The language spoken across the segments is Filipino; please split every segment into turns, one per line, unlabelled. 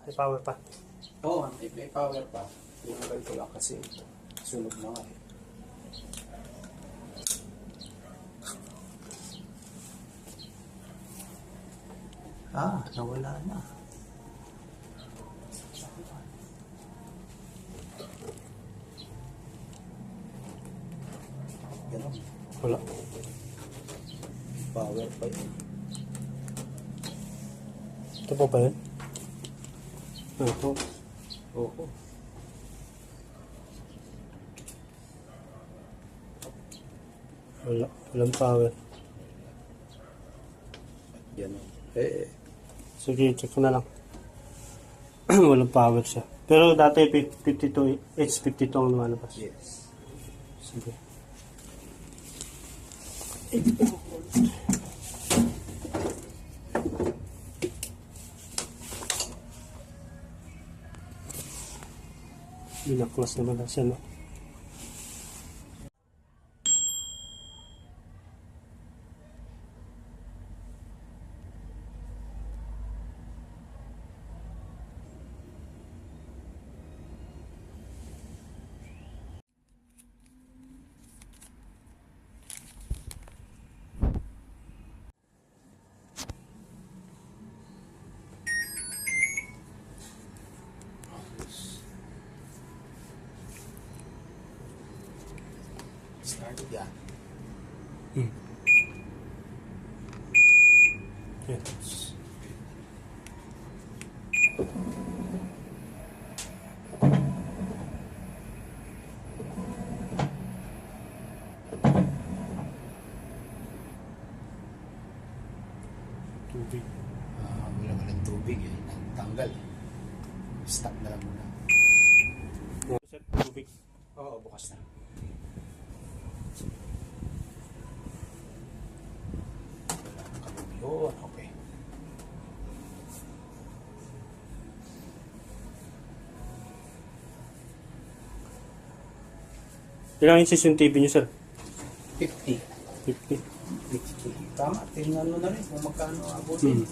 May power pa.
Oo, may power pa. Tinanggal ko lang kasi sunog na nga eh. Nawala na. Ganun.
Wala.
Power pa yun.
Ito po ba yun? Ito.
Oo.
Wala. Walang power.
Ganun.
Sige, check ko na lang. Walang power siya. Pero dati 52, H52 ang lumalabas.
Yes.
Sige. Binaklas naman na siya, no?
Started yan.
Yes. Tubig.
Wala walang tubig eh. Tanggal. Stop na lang muna.
Sir, tubig.
Oo, bukas na. Yun, okay.
Ilang inches yung TV niyo, sir?
50.
50.
50. Tama, tingnan mo na rin kung magkano abutin.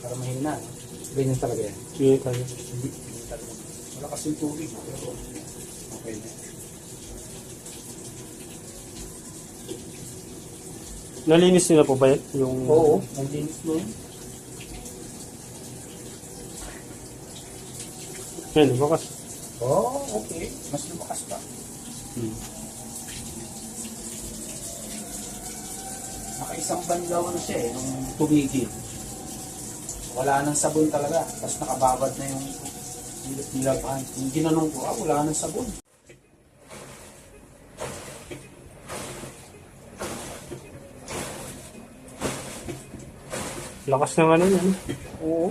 Para mahina. Ganyan talaga yan.
Sige tayo.
Hindi talaga. Wala kasing tubig. Pero okay na.
Nalinis nila po ba yan? Yung...
Oo, nandinis mo yun.
Yan, bukas.
Oo, okay. Mas lumakas pa. Nakaisang bandaw na siya eh, nung tumigil. Wala nang sabon talaga. Tapos nakababad na yung nilabahan. Yung ginanong ko, wala nang sabon.
Lakas naman yun.
Oo.